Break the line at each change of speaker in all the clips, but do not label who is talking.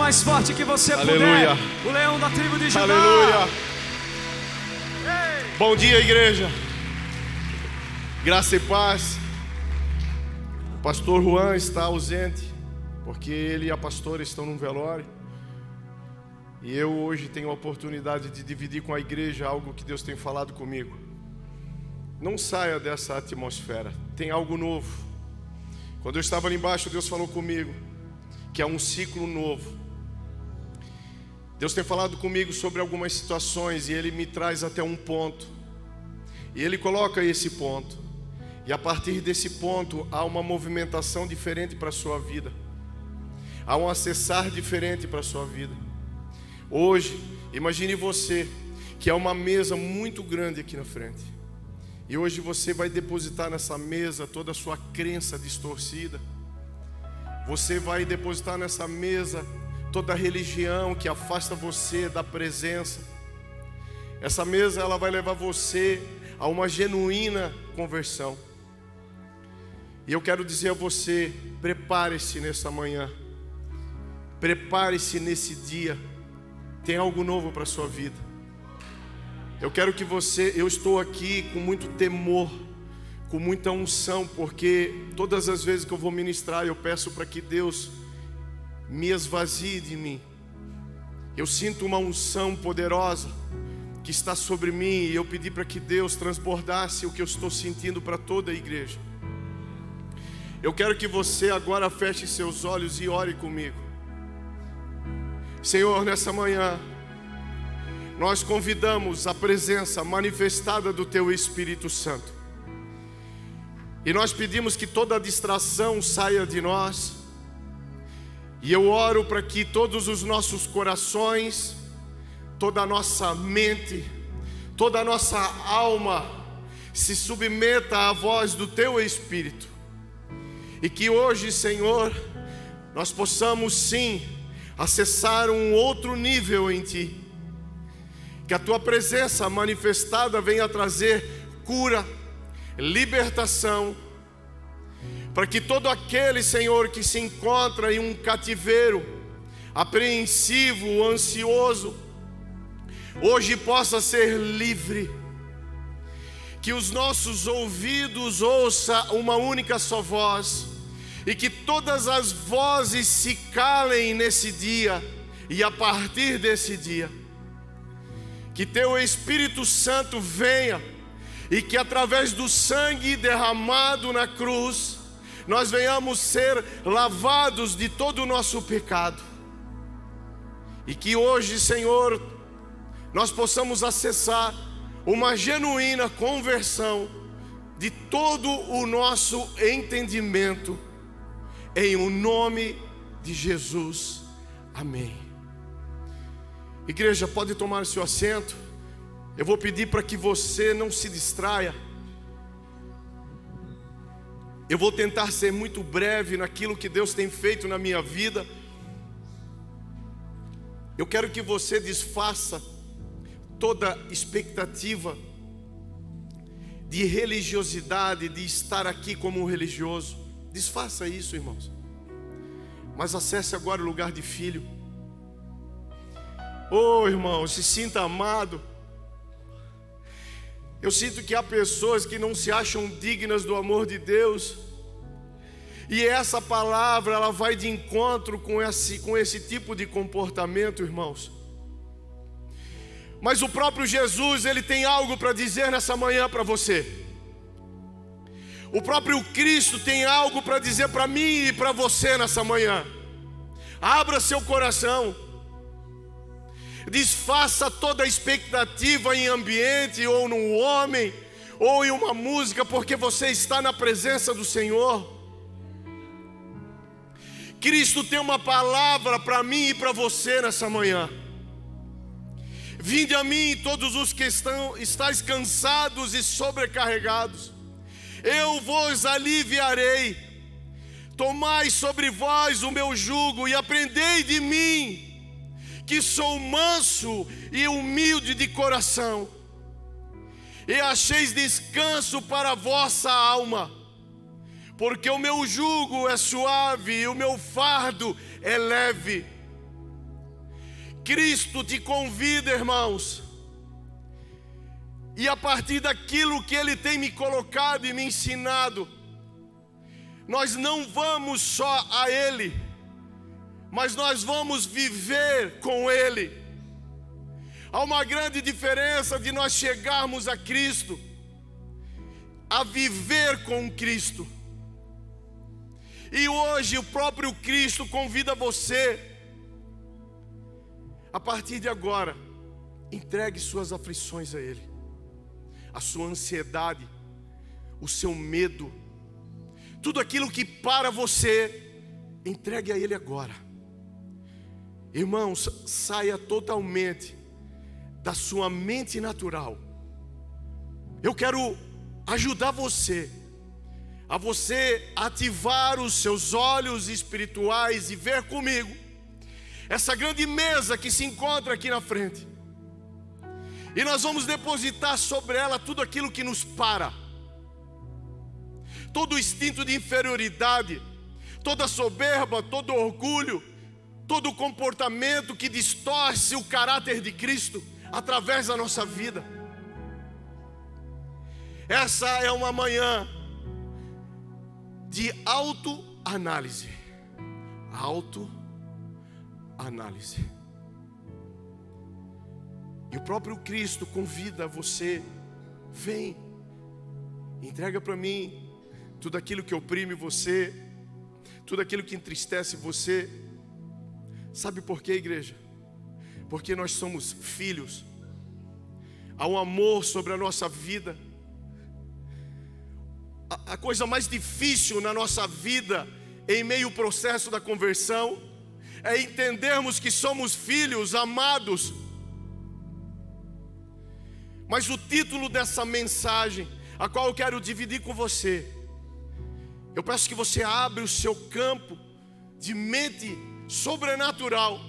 mais forte que você
Aleluia.
puder. O leão da tribo de Judá.
Aleluia. Bom dia, igreja. Graça e paz. O pastor Juan está ausente, porque ele e a pastora estão num velório. E eu hoje tenho a oportunidade de dividir com a igreja algo que Deus tem falado comigo. Não saia dessa atmosfera, tem algo novo. Quando eu estava ali embaixo, Deus falou comigo que é um ciclo novo. Deus tem falado comigo sobre algumas situações e Ele me traz até um ponto. E Ele coloca esse ponto. E a partir desse ponto há uma movimentação diferente para a sua vida. Há um acessar diferente para a sua vida. Hoje, imagine você que é uma mesa muito grande aqui na frente. E hoje você vai depositar nessa mesa toda a sua crença distorcida. Você vai depositar nessa mesa toda a religião que afasta você da presença. Essa mesa ela vai levar você a uma genuína conversão. E eu quero dizer a você, prepare-se nessa manhã. Prepare-se nesse dia. Tem algo novo para a sua vida. Eu quero que eu estou aqui com muito temor, com muita unção, porque todas as vezes que eu vou ministrar, eu peço para que Deus me esvazie de mim. Eu sinto uma unção poderosa que está sobre mim, e eu pedi para que Deus transbordasse o que eu estou sentindo para toda a igreja. Eu quero que você agora feche seus olhos e ore comigo. Senhor, nessa manhã nós convidamos a presença manifestada do Teu Espírito Santo. E nós pedimos que toda distração saia de nós. E eu oro para que todos os nossos corações, toda a nossa mente, toda a nossa alma se submeta à voz do Teu Espírito. E que hoje, Senhor, nós possamos sim acessar um outro nível em Ti. Que a Tua presença manifestada venha trazer cura, libertação, para que todo aquele, Senhor, que se encontra em um cativeiro, apreensivo, ansioso, hoje possa ser livre. Que os nossos ouvidos ouçam uma única só voz, e que todas as vozes se calem nesse dia, e a partir desse dia, que Teu Espírito Santo venha, e que através do sangue derramado na cruz, nós venhamos ser lavados de todo o nosso pecado. E que hoje, Senhor, nós possamos acessar uma genuína conversão de todo o nosso entendimento, em o nome de Jesus, amém. Igreja, pode tomar seu assento. Eu vou pedir para que você não se distraia. Eu vou tentar ser muito breve naquilo que Deus tem feito na minha vida. Eu quero que você desfaça toda expectativa de religiosidade, de estar aqui como um religioso. Desfaça isso, irmãos. Mas acesse agora o lugar de filho. Oh, irmão, se sinta amado. Eu sinto que há pessoas que não se acham dignas do amor de Deus. E essa palavra, ela vai de encontro com esse tipo de comportamento, irmãos. Mas o próprio Jesus, Ele tem algo para dizer nessa manhã para você. O próprio Cristo tem algo para dizer para mim e para você nessa manhã. Abra seu coração. Desfaça toda a expectativa em ambiente, ou num homem, ou em uma música, porque você está na presença do Senhor. Cristo tem uma palavra para mim e para você nessa manhã. Vinde a mim todos os que estáis cansados e sobrecarregados, eu vos aliviarei. Tomai sobre vós o meu jugo e aprendei de mim, que sou manso e humilde de coração, e acheis descanso para a vossa alma, porque o meu jugo é suave e o meu fardo é leve. Cristo te convida, irmãos. E a partir daquilo que Ele tem me colocado e me ensinado, nós não vamos só a Ele, mas nós vamos viver com Ele. Há uma grande diferença de nós chegarmos a Cristo, a viver com Cristo. E hoje o próprio Cristo convida você, a partir de agora, entregue suas aflições a Ele, a sua ansiedade, o seu medo, tudo aquilo que para você, entregue a Ele agora. Irmãos, saia totalmente da sua mente natural. Eu quero ajudar você, a você ativar os seus olhos espirituais e ver comigo essa grande mesa que se encontra aqui na frente. E nós vamos depositar sobre ela tudo aquilo que nos para, todo o instinto de inferioridade, toda soberba, todo orgulho, todo comportamento que distorce o caráter de Cristo através da nossa vida. Essa é uma manhã de autoanálise. Autoanálise. E o próprio Cristo convida você: vem, entrega para mim tudo aquilo que oprime você, tudo aquilo que entristece você. Sabe por quê, igreja? Porque nós somos filhos. Há um amor sobre a nossa vida. A coisa mais difícil na nossa vida, em meio ao processo da conversão, é entendermos que somos filhos amados. Mas o título dessa mensagem, a qual eu quero dividir com você, eu peço que você abra o seu campo de mente sobrenatural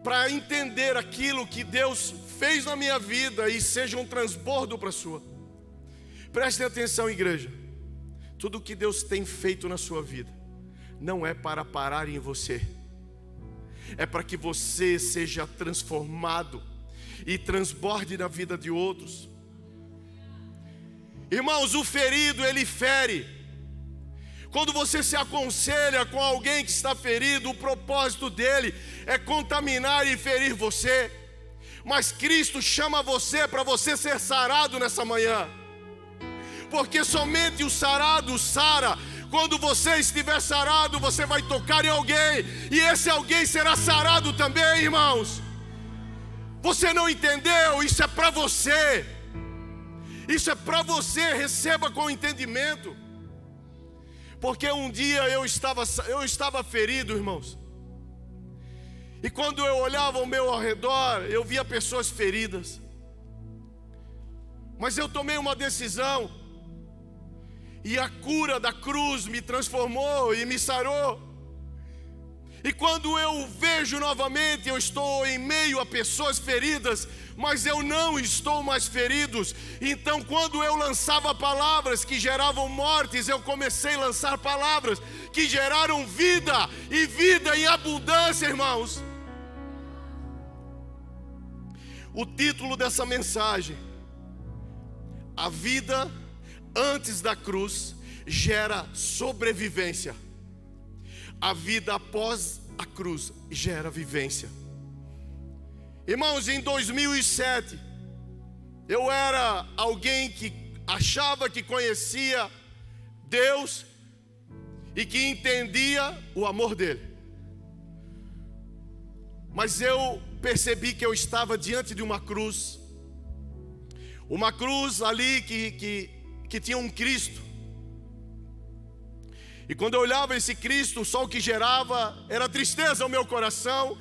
para entender aquilo que Deus fez na minha vida e seja um transbordo para a sua. Prestem atenção, igreja. Tudo que Deus tem feito na sua vida não é para parar em você, é para que você seja transformado e transborde na vida de outros. Irmãos, o ferido, ele fere. Quando você se aconselha com alguém que está ferido, o propósito dele é contaminar e ferir você. Mas Cristo chama você para você ser sarado nessa manhã, porque somente o sarado sara. Quando você estiver sarado, você vai tocar em alguém, e esse alguém será sarado também, irmãos. Você não entendeu? Isso é para você. Isso é para você. Receba com entendimento. Porque um dia eu estava ferido, irmãos. E quando eu olhava ao meu redor, eu via pessoas feridas. Mas eu tomei uma decisão, e a cura da cruz me transformou e me sarou. E quando eu vejo novamente, eu estou em meio a pessoas feridas, mas eu não estou mais ferido. Então, quando eu lançava palavras que geravam mortes, eu comecei a lançar palavras que geraram vida, e vida em abundância, irmãos. O título dessa mensagem: a vida antes da cruz gera sobrevivência. A vida após a cruz gera vivência. Irmãos, em 2007, eu era alguém que achava que conhecia Deus e que entendia o amor dele. Mas eu percebi que eu estava diante de uma cruz ali que tinha um Cristo. E quando eu olhava esse Cristo, só o que gerava era tristeza ao meu coração,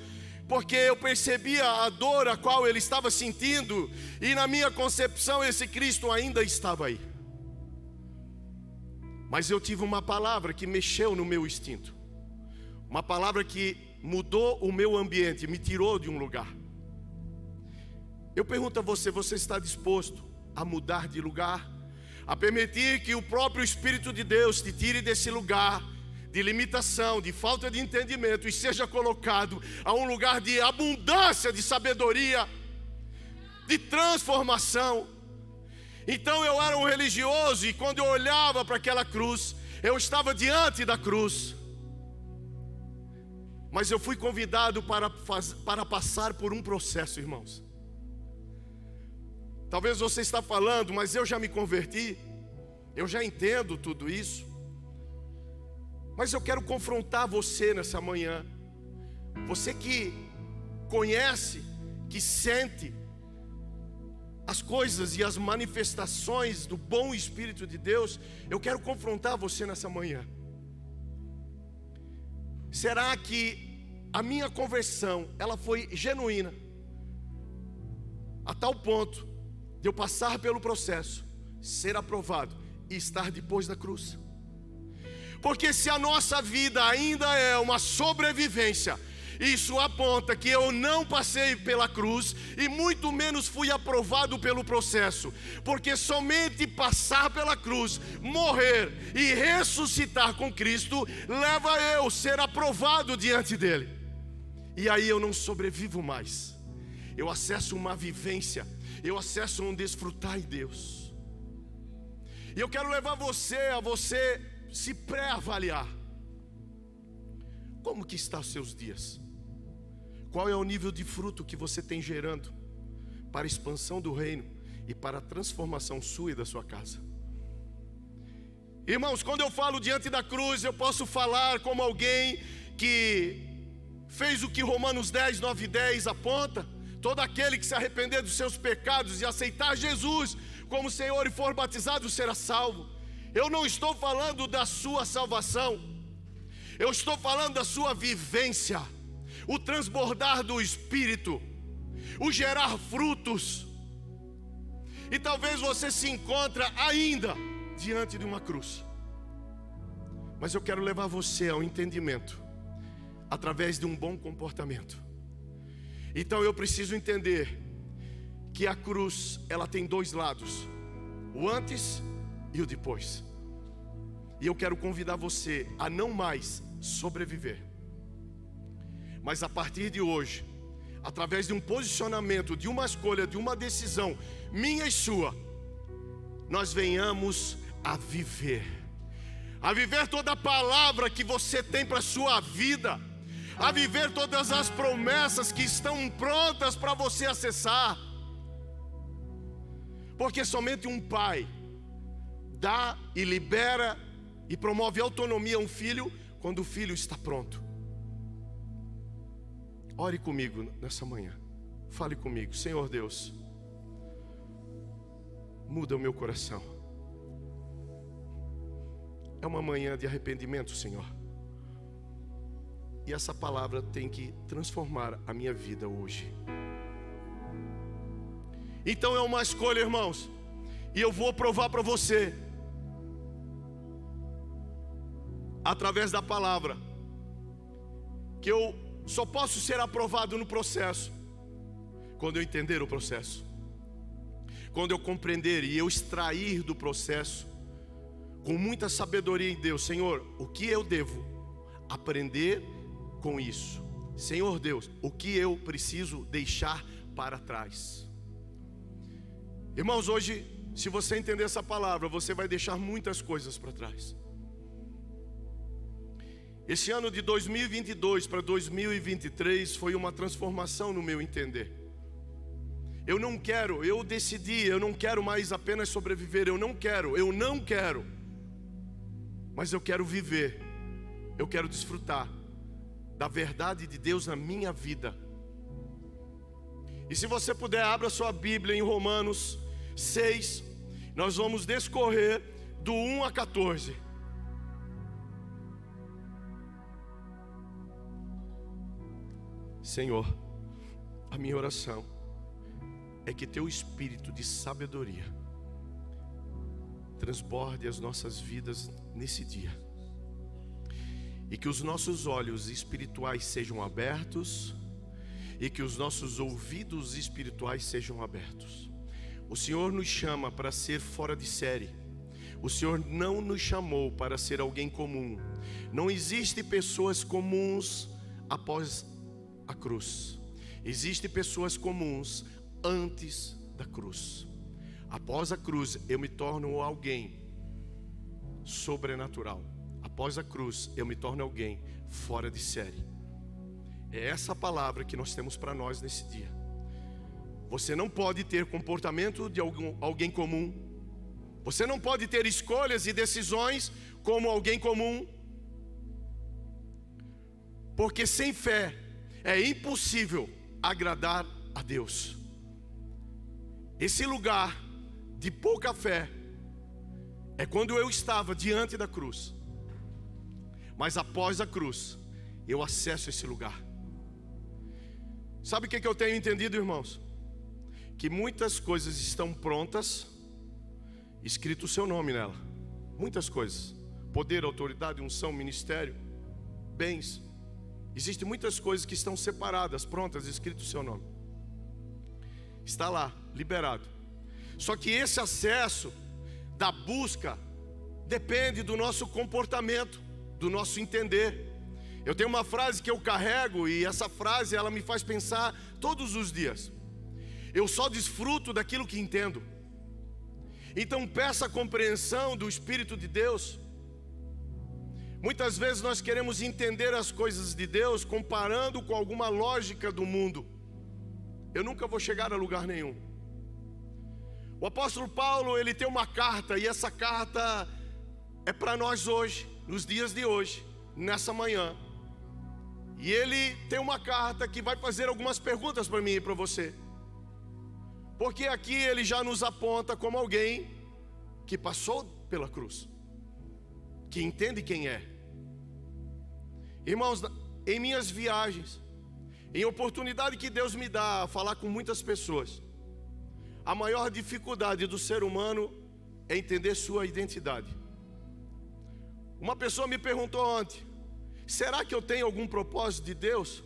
porque eu percebia a dor a qual ele estava sentindo, e na minha concepção esse Cristo ainda estava aí. Mas eu tive uma palavra que mexeu no meu instinto, uma palavra que mudou o meu ambiente, me tirou de um lugar. Eu pergunto a você: você está disposto a mudar de lugar? A permitir que o próprio Espírito de Deus te tire desse lugar de limitação, de falta de entendimento, e seja colocado a um lugar de abundância, de sabedoria, de transformação. Então eu era um religioso, e quando eu olhava para aquela cruz, eu estava diante da cruz. Mas eu fui convidado para passar por um processo, irmãos. Talvez você está falando, mas eu já me converti, eu já entendo tudo isso. Mas eu quero confrontar você nessa manhã. Você que conhece, que sente as coisas e as manifestações do bom Espírito de Deus, eu quero confrontar você nessa manhã. Será que a minha conversão, ela foi genuína, a tal ponto de eu passar pelo processo, ser aprovado e estar depois da cruz? Porque se a nossa vida ainda é uma sobrevivência, isso aponta que eu não passei pela cruz e muito menos fui aprovado pelo processo. Porque somente passar pela cruz, morrer e ressuscitar com Cristo leva eu a ser aprovado diante dele. E aí eu não sobrevivo mais. Eu acesso uma vivência, eu acesso um desfrutar em Deus. E eu quero levar você a se pré-avaliar. Como que estão os seus dias? Qual é o nível de fruto que você tem gerando para a expansão do reino e para a transformação sua e da sua casa? Irmãos, quando eu falo diante da cruz, eu posso falar como alguém que fez o que Romanos 10, 9 e 10 aponta. Todo aquele que se arrepender dos seus pecados e aceitar Jesus como Senhor e for batizado será salvo. Eu não estou falando da sua salvação, eu estou falando da sua vivência, o transbordar do Espírito, o gerar frutos. E talvez você se encontre ainda diante de uma cruz, mas eu quero levar você ao entendimento através de um bom comportamento. Então eu preciso entender que a cruz, ela tem dois lados, o antes e o depois. E eu quero convidar você a não mais sobreviver, mas a partir de hoje, através de um posicionamento, de uma escolha, de uma decisão minha e sua, nós venhamos a viver toda a palavra que você tem para a sua vida, a viver todas as promessas que estão prontas para você acessar. Porque somente um pai dá e libera e promove autonomia a um filho quando o filho está pronto. Ore comigo nessa manhã, fale comigo: Senhor Deus, muda o meu coração. É uma manhã de arrependimento, Senhor, e essa palavra tem que transformar a minha vida hoje. Então é uma escolha, irmãos, e eu vou provar para você, através da palavra, que eu só posso ser aprovado no processo quando eu entender o processo, quando eu compreender e eu extrair do processo com muita sabedoria em Deus: Senhor, o que eu devo aprender com isso? Senhor Deus, o que eu preciso deixar para trás? Irmãos, hoje, se você entender essa palavra, você vai deixar muitas coisas para trás. Esse ano de 2022 para 2023 foi uma transformação no meu entender. Eu decidi, eu não quero mais apenas sobreviver, eu não quero, mas eu quero viver, eu quero desfrutar da verdade de Deus na minha vida. E se você puder, abra sua Bíblia em Romanos 6, nós vamos discorrer do 1 a 14. Senhor, a minha oração é que teu espírito de sabedoria transborde as nossas vidas nesse dia, e que os nossos olhos espirituais sejam abertos, e que os nossos ouvidos espirituais sejam abertos. O Senhor nos chama para ser fora de série. o Senhor não nos chamou para ser alguém comum. Não existe pessoas comuns após a cruz. Existem pessoas comuns antes da cruz. Após a cruz eu me torno alguém sobrenatural. Após a cruz eu me torno alguém fora de série. É essa palavra que nós temos para nós nesse dia. Você não pode ter comportamento de alguém comum. Você não pode ter escolhas e decisões como alguém comum. Porque sem fé é impossível agradar a Deus. Esse lugar de pouca fé é quando eu estava diante da cruz. Mas após a cruz, eu acesso esse lugar. Sabe o que eu tenho entendido, irmãos? Que muitas coisas estão prontas, escrito o seu nome nela. Muitas coisas. Poder, autoridade, unção, ministério, bens. Existem muitas coisas que estão separadas, prontas, escrito o seu nome. Está lá, liberado. Só que esse acesso da busca depende do nosso comportamento, do nosso entender. Eu tenho uma frase que eu carrego e essa frase ela me faz pensar todos os dias. Eu só desfruto daquilo que entendo. Então peça a compreensão do Espírito de Deus. Muitas vezes nós queremos entender as coisas de Deus comparando com alguma lógica do mundo. Eu nunca vou chegar a lugar nenhum. O apóstolo Paulo, ele tem uma carta, e essa carta é para nós hoje, nos dias de hoje, nessa manhã. E ele tem uma carta que vai fazer algumas perguntas para mim e para você. Porque aqui ele já nos aponta como alguém que passou pela cruz, que entende quem é. Irmãos, em minhas viagens, em oportunidade que Deus me dá a falar com muitas pessoas, a maior dificuldade do ser humano é entender sua identidade. Uma pessoa me perguntou ontem: será que eu tenho algum propósito de Deus?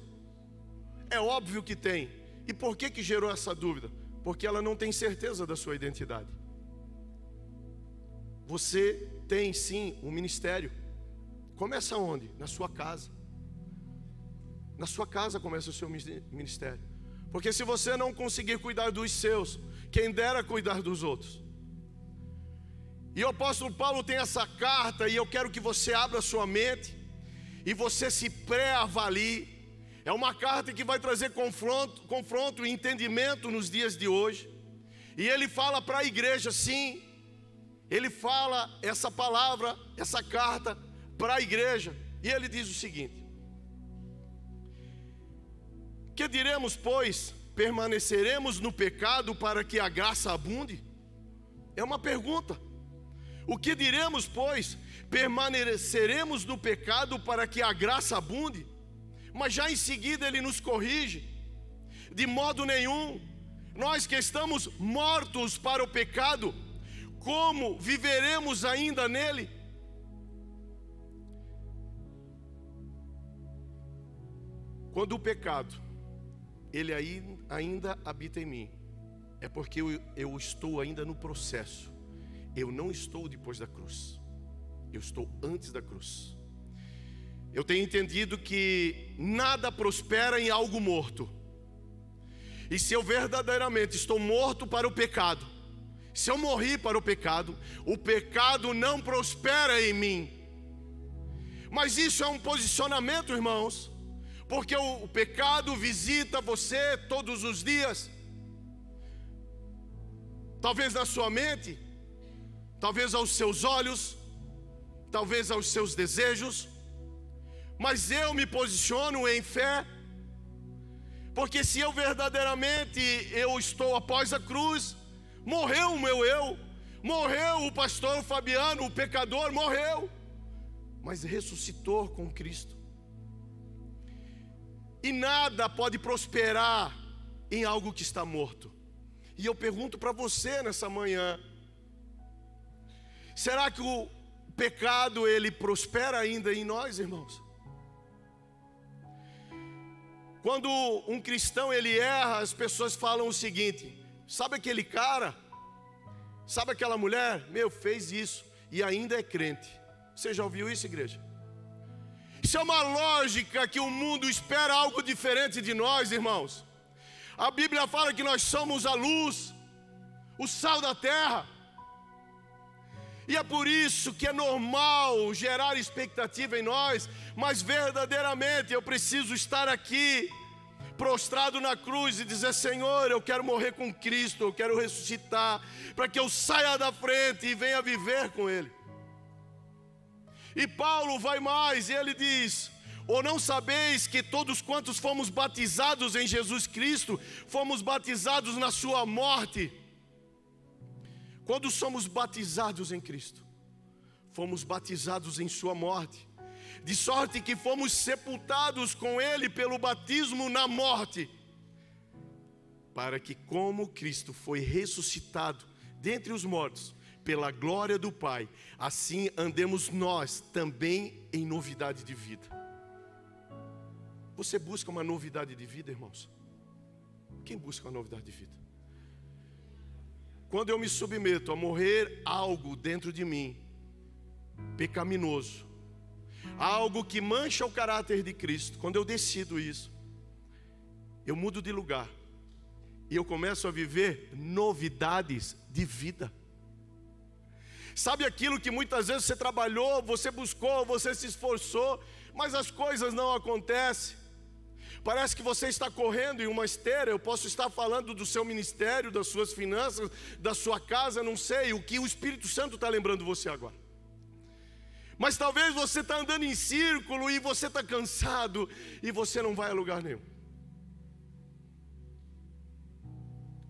É óbvio que tem. E por que gerou essa dúvida? Porque ela não tem certeza da sua identidade. Você tem sim um ministério. Começa onde? Na sua casa. Na sua casa começa o seu ministério. Porque se você não conseguir cuidar dos seus, quem dera cuidar dos outros. E o apóstolo Paulo tem essa carta, e eu quero que você abra sua mente e você se pré-avalie. É uma carta que vai trazer confronto e entendimento nos dias de hoje. E ele fala para a igreja, sim. Ele fala essa palavra, essa carta para a igreja. E ele diz o seguinte: que diremos, pois? Permaneceremos no pecado para que a graça abunde? É uma pergunta. O que diremos, pois? Permaneceremos no pecado para que a graça abunde? Mas já em seguida ele nos corrige: de modo nenhum. Nós que estamos mortos para o pecado, como viveremos ainda nele? Quando o pecado ele ainda habita em mim, é porque eu estou ainda no processo. Eu não estou depois da cruz, eu estou antes da cruz. Eu tenho entendido que nada prospera em algo morto. E se eu verdadeiramente estou morto para o pecado, se eu morri para o pecado não prospera em mim. Mas isso é um posicionamento, irmãos, porque o pecado visita você todos os dias. Talvez na sua mente, talvez aos seus olhos, talvez aos seus desejos. Mas eu me posiciono em fé, porque se eu verdadeiramente eu estou após a cruz, morreu o meu eu, morreu o pastor Fabiano, o pecador morreu, mas ressuscitou com Cristo. E nada pode prosperar em algo que está morto. E eu pergunto para você nessa manhã: será que o pecado ele prospera ainda em nós, irmãos? Quando um cristão ele erra, as pessoas falam o seguinte: sabe aquele cara? Sabe aquela mulher? Fez isso. e ainda é crente. Você já ouviu isso, igreja? Isso é uma lógica que o mundo espera algo diferente de nós, irmãos. A Bíblia fala que nós somos a luz, o sal da terra. E é por isso que é normal gerar expectativa em nós, mas verdadeiramente eu preciso estar aqui, prostrado na cruz e dizer: Senhor, eu quero morrer com Cristo, eu quero ressuscitar, para que eu saia da frente e venha viver com Ele. E Paulo vai mais, e ele diz: ou não sabeis que todos quantos fomos batizados em Jesus Cristo, fomos batizados na sua morte? Quando somos batizados em Cristo, fomos batizados em sua morte, de sorte que fomos sepultados com Ele pelo batismo na morte, para que, como Cristo foi ressuscitado dentre os mortos, pela glória do Pai, assim andemos nós também em novidade de vida. Você busca uma novidade de vida, irmãos? Quem busca uma novidade de vida? Quando eu me submeto a morrer algo dentro de mim, pecaminoso, algo que mancha o caráter de Cristo, quando eu decido isso, eu mudo de lugar e eu começo a viver novidades de vida. Sabe aquilo que muitas vezes você trabalhou, você buscou, você se esforçou, mas as coisas não acontecem? Parece que você está correndo em uma esteira. Eu posso estar falando do seu ministério, das suas finanças, da sua casa, não sei o que o Espírito Santo está lembrando você agora. Mas talvez você está andando em círculo e você está cansado e você não vai a lugar nenhum.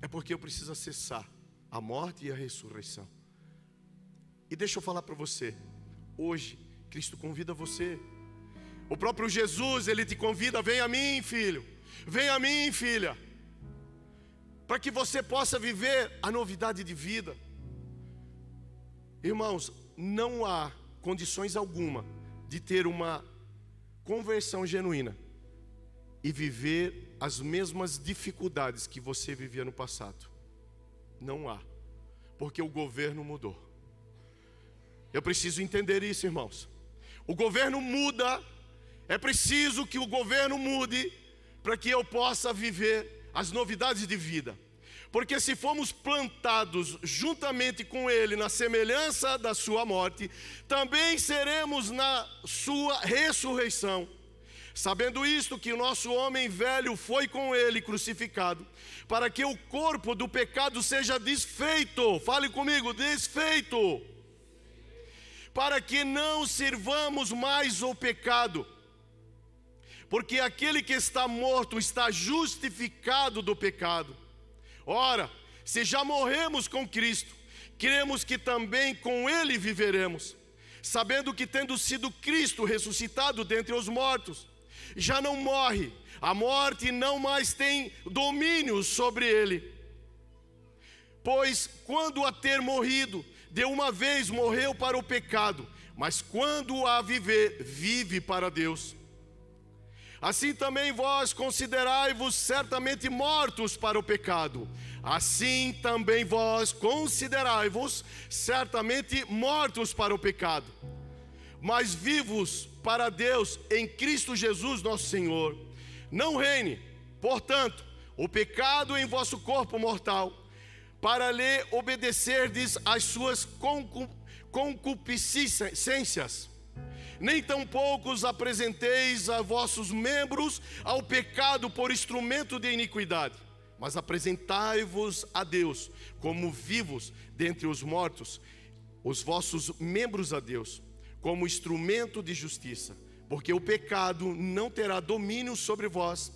É porque eu preciso acessar a morte e a ressurreição. E deixa eu falar para você, hoje Cristo convida você. O próprio Jesus, Ele te convida: vem a mim, filho, vem a mim, filha, para que você possa viver a novidade de vida. Irmãos, não há condições alguma de ter uma conversão genuína e viver as mesmas dificuldades que você vivia no passado. Não há, porque o governo mudou. Eu preciso entender isso, irmãos. O governo muda. É preciso que o governo mude para que eu possa viver as novidades de vida. Porque se formos plantados juntamente com Ele na semelhança da sua morte, também seremos na sua ressurreição. Sabendo isto, que o nosso homem velho foi com Ele crucificado, para que o corpo do pecado seja desfeito. Fale comigo: desfeito. Para que não sirvamos mais ao pecado. Porque aquele que está morto está justificado do pecado. Ora, se já morremos com Cristo, cremos que também com Ele viveremos, sabendo que, tendo sido Cristo ressuscitado dentre os mortos, já não morre, a morte não mais tem domínio sobre ele. Pois quando a ter morrido, de uma vez morreu para o pecado, mas quando a viver, vive para Deus. Assim também vós considerai-vos certamente mortos para o pecado. Assim também vós considerai-vos certamente mortos para o pecado, mas vivos para Deus em Cristo Jesus nosso Senhor. Não reine, portanto, o pecado em vosso corpo mortal, para lhe obedecerdes às suas concupiscências. Nem tampouco os apresenteis a vossos membros ao pecado por instrumento de iniquidade, mas apresentai-vos a Deus como vivos dentre os mortos, os vossos membros a Deus como instrumento de justiça, porque o pecado não terá domínio sobre vós,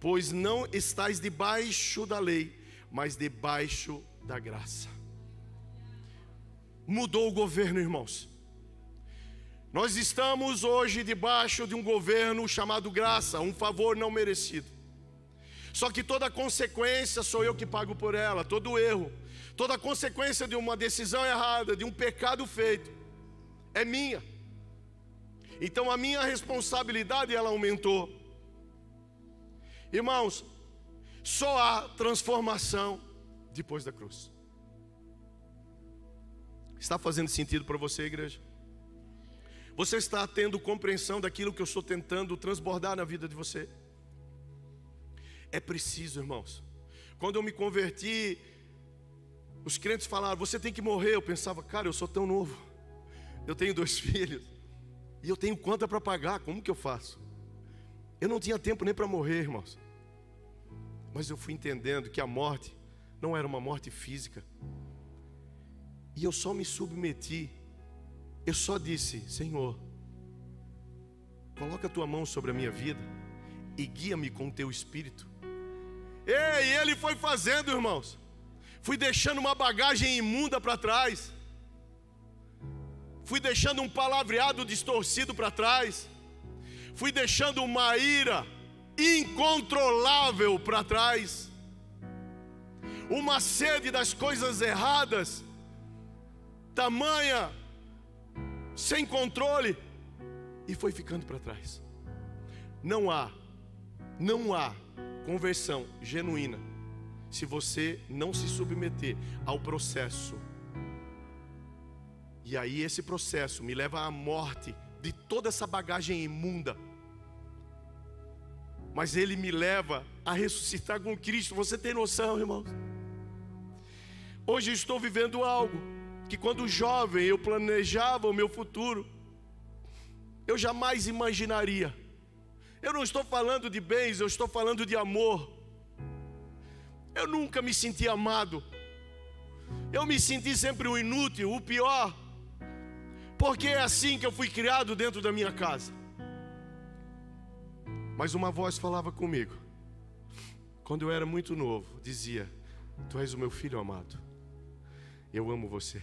pois não estáis debaixo da lei, mas debaixo da graça. Mudou o governo, irmãos. Nós estamos hoje debaixo de um governo chamado graça, um favor não merecido. Só que toda consequência sou eu que pago por ela, todo erro, toda consequência de uma decisão errada, de um pecado feito, é minha. Então a minha responsabilidade, ela aumentou. Irmãos, só há transformação depois da cruz. Está fazendo sentido para você, igreja? Você está tendo compreensão daquilo que eu estou tentando transbordar na vida de você? É preciso, irmãos. Quando eu me converti, os crentes falaram, você tem que morrer. Eu pensava, cara, eu sou tão novo. Eu tenho 2 filhos. E eu tenho conta para pagar, como que eu faço? Eu não tinha tempo nem para morrer, irmãos. Mas eu fui entendendo que a morte não era uma morte física. E eu só me submeti. Eu só disse, Senhor, coloca a tua mão sobre a minha vida e guia-me com o teu Espírito. E ele foi fazendo, irmãos. Fui deixando uma bagagem imunda para trás. Fui deixando um palavreado distorcido para trás. Fui deixando uma ira incontrolável para trás. Uma sede das coisas erradas, tamanha, sem controle, e foi ficando para trás. Não há conversão genuína se você não se submeter ao processo. E aí esse processo me leva à morte de toda essa bagagem imunda. Mas ele me leva a ressuscitar com Cristo. Você tem noção, irmãos? Hoje eu estou vivendo algo que quando jovem eu planejava o meu futuro, eu jamais imaginaria. Eu não estou falando de bens, eu estou falando de amor. Eu nunca me senti amado. Eu me senti sempre o inútil, o pior. Porque é assim que eu fui criado dentro da minha casa. Mas uma voz falava comigo. Quando eu era muito novo, dizia, tu és o meu filho amado. Eu amo você.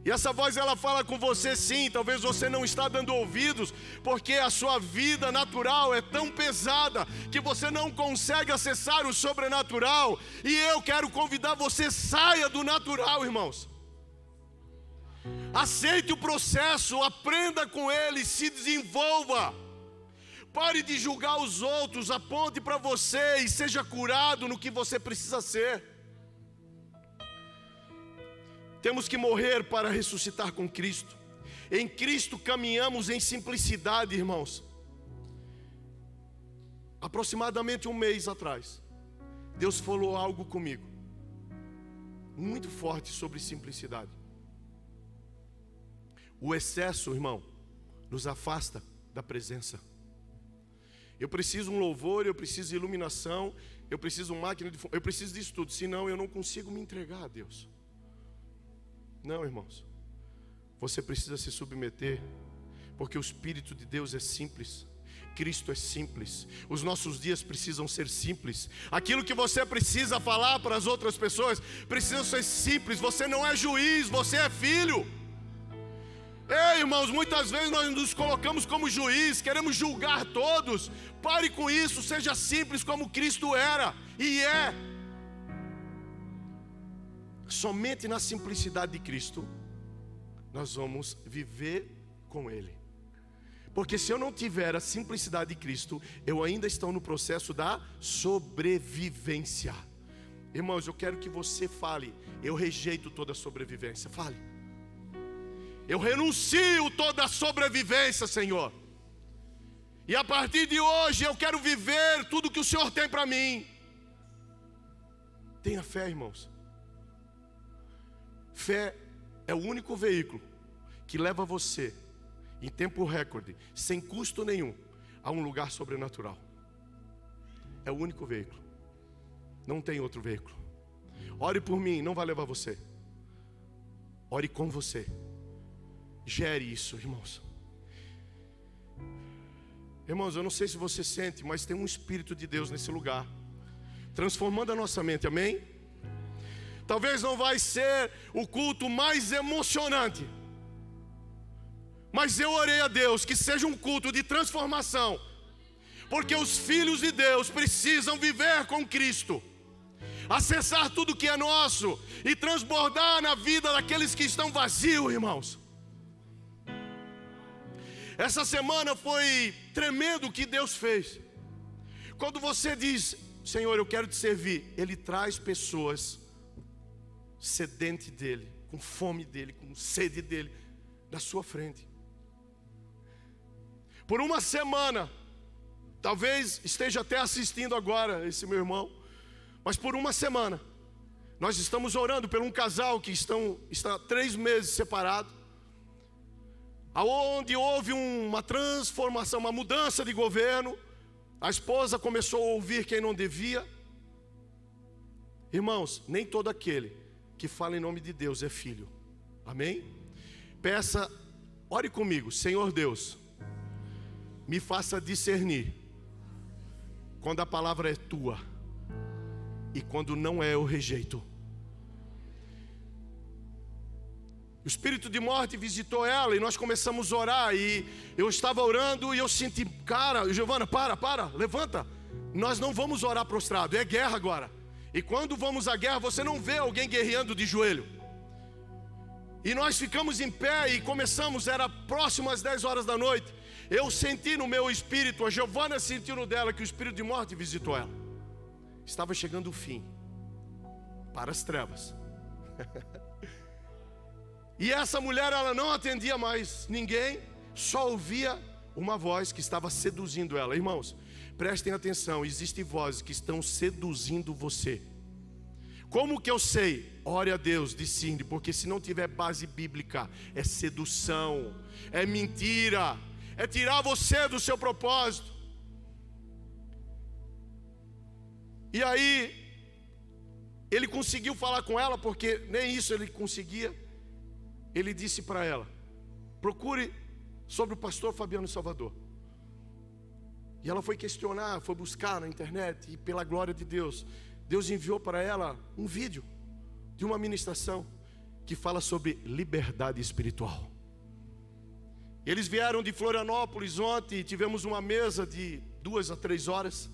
E essa voz ela fala com você sim. Talvez você não está dando ouvidos, porque a sua vida natural é tão pesada que você não consegue acessar o sobrenatural. E eu quero convidar você, saia do natural, irmãos. Aceite o processo, aprenda com ele, se desenvolva. Pare de julgar os outros, aponte para você e seja curado no que você precisa ser. Temos que morrer para ressuscitar com Cristo. Em Cristo caminhamos em simplicidade, irmãos. Aproximadamente 1 mês atrás, Deus falou algo comigo muito forte sobre simplicidade. O excesso, irmão, nos afasta da presença. Eu preciso um louvor, eu preciso de iluminação, eu preciso de uma máquina de fogo, eu preciso disso tudo, senão eu não consigo me entregar a Deus. Não, irmãos, você precisa se submeter, porque o Espírito de Deus é simples, Cristo é simples, os nossos dias precisam ser simples. Aquilo que você precisa falar para as outras pessoas precisa ser simples. Você não é juiz, você é filho. Ei, irmãos, muitas vezes nós nos colocamos como juiz, queremos julgar todos. Pare com isso, seja simples como Cristo era e é. Somente na simplicidade de Cristo nós vamos viver com Ele. Porque se eu não tiver a simplicidade de Cristo, eu ainda estou no processo da sobrevivência. Irmãos, eu quero que você fale, eu rejeito toda sobrevivência. Fale. Eu renuncio toda a sobrevivência, Senhor. E a partir de hoje eu quero viver tudo que o Senhor tem para mim. Tenha fé, irmãos. Fé é o único veículo que leva você, em tempo recorde, sem custo nenhum, a um lugar sobrenatural. É o único veículo. Não tem outro veículo. Ore por mim, não vai levar você. Ore com você. Gere isso, irmãos. Irmãos, eu não sei se você sente, mas tem um Espírito de Deus nesse lugar, transformando a nossa mente, amém? Talvez não vai ser o culto mais emocionante, mas eu orei a Deus que seja um culto de transformação, porque os filhos de Deus precisam viver com Cristo, acessar tudo que é nosso e transbordar na vida daqueles que estão vazios, irmãos. Essa semana foi tremendo o que Deus fez. Quando você diz, Senhor, eu quero te servir, Ele traz pessoas sedentes dEle, com fome dele, com sede dele, na sua frente. Por uma semana, talvez esteja até assistindo agora esse meu irmão, mas por uma semana, nós estamos orando por um casal que está 3 meses separado, aonde houve uma transformação, uma mudança de governo. A esposa começou a ouvir quem não devia. Irmãos, nem todo aquele que fala em nome de Deus é filho. Amém? Peça, ore comigo: Senhor Deus, me faça discernir quando a palavra é tua e quando não é, eu rejeito. O espírito de morte visitou ela e nós começamos a orar. E eu estava orando e eu senti, cara, Giovana, para, levanta. Nós não vamos orar prostrado, é guerra agora. E quando vamos à guerra, você não vê alguém guerreando de joelho. E nós ficamos em pé e começamos, era próximo às 10 horas da noite. Eu senti no meu espírito, a Giovana sentiu no dela, que o espírito de morte visitou ela. Estava chegando o fim, para as trevas. E essa mulher, ela não atendia mais ninguém, só ouvia uma voz que estava seduzindo ela. Irmãos, prestem atenção, existem vozes que estão seduzindo você. Como que eu sei? Ore a Deus, discerne, porque se não tiver base bíblica, é sedução, é mentira, é tirar você do seu propósito. E aí, ele conseguiu falar com ela, porque nem isso ele conseguia. Ele disse para ela: procure sobre o pastor Fabiano Salvador. E ela foi questionar, foi buscar na internet, e pela glória de Deus, Deus enviou para ela um vídeo de uma ministração que fala sobre liberdade espiritual. Eles vieram de Florianópolis ontem, tivemos uma mesa de 2 a 3 horas.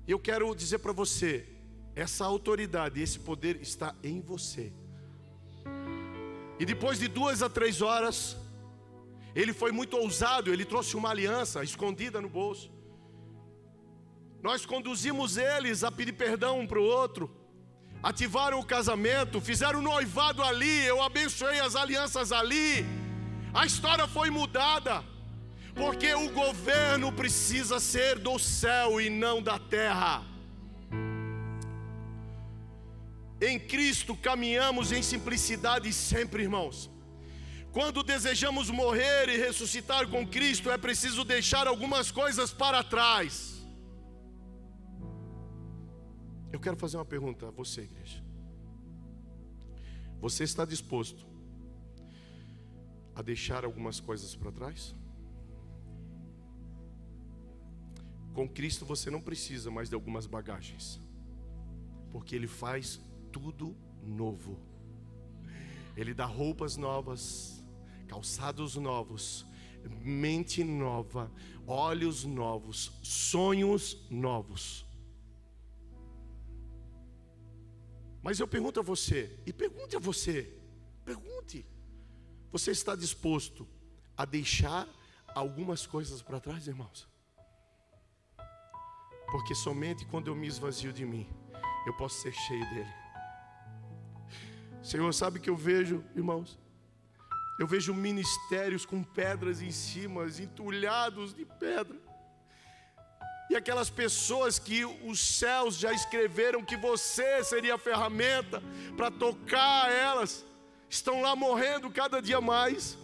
Eu quero dizer para você, essa autoridade, esse poder está em você. E depois de 2 a 3 horas, ele foi muito ousado, ele trouxe uma aliança escondida no bolso. Nós conduzimos eles a pedir perdão um para o outro, ativaram o casamento, fizeram o noivado ali, eu abençoei as alianças ali. A história foi mudada, porque o governo precisa ser do céu e não da terra. Em Cristo caminhamos em simplicidade sempre, irmãos. Quando desejamos morrer e ressuscitar com Cristo, é preciso deixar algumas coisas para trás. Eu quero fazer uma pergunta a você, igreja. Você está disposto a deixar algumas coisas para trás? Com Cristo você não precisa mais de algumas bagagens, porque Ele faz tudo novo. Ele dá roupas novas, calçados novos, mente nova, olhos novos, sonhos novos. Mas eu pergunto a você, e pergunte a você, pergunte: você está disposto a deixar algumas coisas para trás, irmãos? Porque somente quando eu me esvazio de mim, eu posso ser cheio dele. Senhor, sabe o que eu vejo, irmãos? Eu vejo ministérios com pedras em cima, entulhados de pedra. E aquelas pessoas que os céus já escreveram que você seria a ferramenta para tocar elas, estão lá morrendo cada dia mais.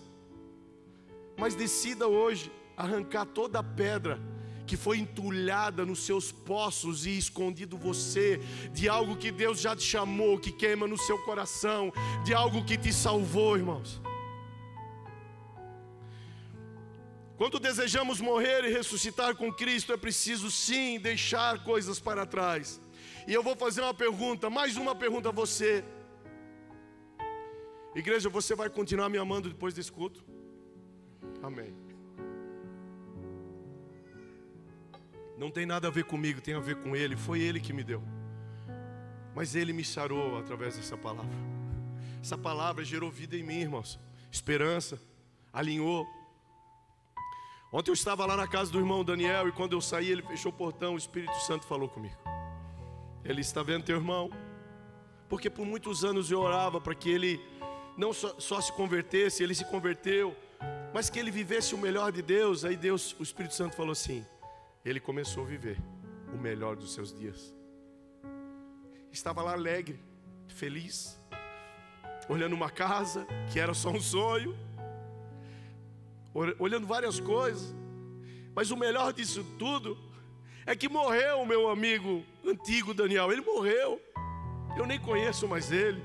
Mas decida hoje arrancar toda a pedra que foi entulhada nos seus poços e escondido você de algo que Deus já te chamou, que queima no seu coração, de algo que te salvou, irmãos. Quando desejamos morrer e ressuscitar com Cristo, é preciso sim deixar coisas para trás. E eu vou fazer uma pergunta, mais uma pergunta a você. Igreja, você vai continuar me amando depois desse culto? Amém. Não tem nada a ver comigo, tem a ver com Ele. Foi Ele que me deu. Mas Ele me sarou através dessa palavra. Essa palavra gerou vida em mim, irmãos. Esperança, alinhou. Ontem eu estava lá na casa do irmão Daniel, e quando eu saí, ele fechou o portão, o Espírito Santo falou comigo. Ele está vendo teu irmão? Porque por muitos anos eu orava para que ele não só se convertesse, ele se converteu, mas que ele vivesse o melhor de Deus. Aí Deus, o Espírito Santo falou assim: ele começou a viver o melhor dos seus dias. Estava lá alegre, feliz, olhando uma casa que era só um sonho, olhando várias coisas. Mas o melhor disso tudo é que morreu o meu amigo antigo Daniel. Ele morreu. Eu nem conheço mais ele.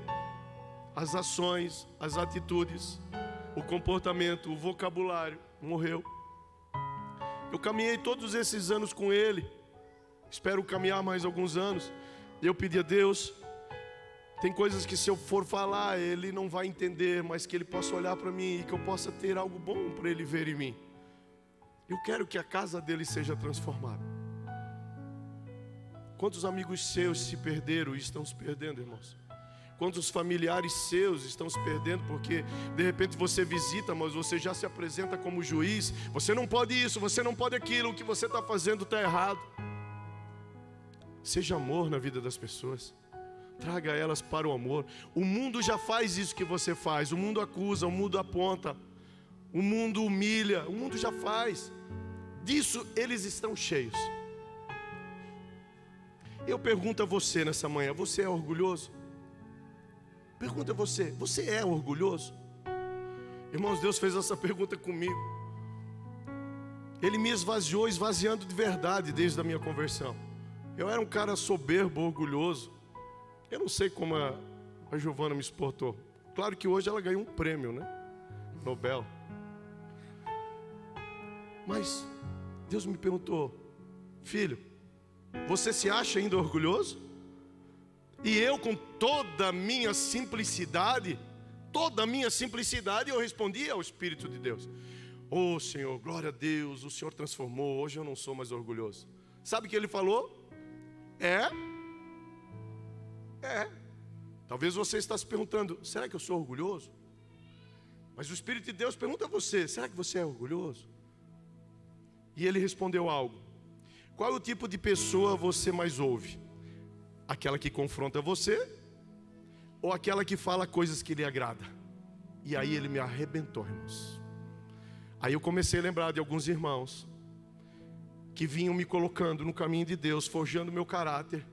As ações, as atitudes, o comportamento, o vocabulário, morreu. Eu caminhei todos esses anos com ele. Espero caminhar mais alguns anos. Eu pedi a Deus, tem coisas que se eu for falar ele não vai entender, mas que ele possa olhar para mim e que eu possa ter algo bom para ele ver em mim. Eu quero que a casa dele seja transformada. Quantos amigos seus se perderam e estão se perdendo, irmãos? Quantos familiares seus estão se perdendo porque de repente você visita, mas você já se apresenta como juiz. Você não pode isso, você não pode aquilo, o que você está fazendo está errado. Seja amor na vida das pessoas. Traga elas para o amor. O mundo já faz isso que você faz. O mundo acusa, o mundo aponta, o mundo humilha, o mundo já faz. Disso eles estão cheios. Eu pergunto a você nessa manhã: você é orgulhoso? Pergunta a você: você é orgulhoso? Irmãos, Deus fez essa pergunta comigo. Ele me esvaziou, esvaziando de verdade desde a minha conversão. Eu era um cara soberbo, orgulhoso. Eu não sei como a Giovana me exportou. Claro que hoje ela ganhou um prêmio, né? Nobel. Mas Deus me perguntou: filho, você se acha ainda orgulhoso? E eu, com toda a minha simplicidade, eu respondi ao Espírito de Deus: oh Senhor, glória a Deus, o Senhor transformou, hoje eu não sou mais orgulhoso. Sabe o que ele falou? Talvez você está se perguntando: será que eu sou orgulhoso? Mas o Espírito de Deus pergunta a você: será que você é orgulhoso? E ele respondeu algo: qual é o tipo de pessoa você mais ouve? Aquela que confronta você ou aquela que fala coisas que lhe agradam? E aí ele me arrebentou, irmãos. Aí eu comecei a lembrar de alguns irmãos que vinham me colocando no caminho de Deus, forjando meu caráter.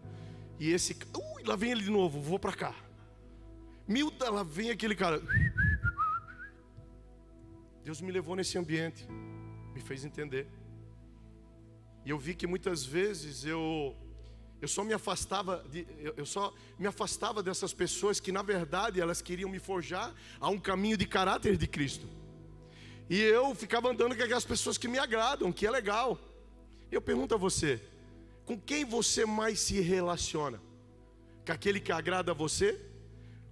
E esse, lá vem ele de novo, vou para cá. Milton, lá vem aquele cara. Deus me levou nesse ambiente, me fez entender. E eu vi que muitas vezes eu só me afastava dessas pessoas que na verdade elas queriam me forjar a um caminho de caráter de Cristo. E eu ficava andando com aquelas pessoas que me agradam, que é legal. Eu pergunto a você: com quem você mais se relaciona? Com aquele que agrada a você?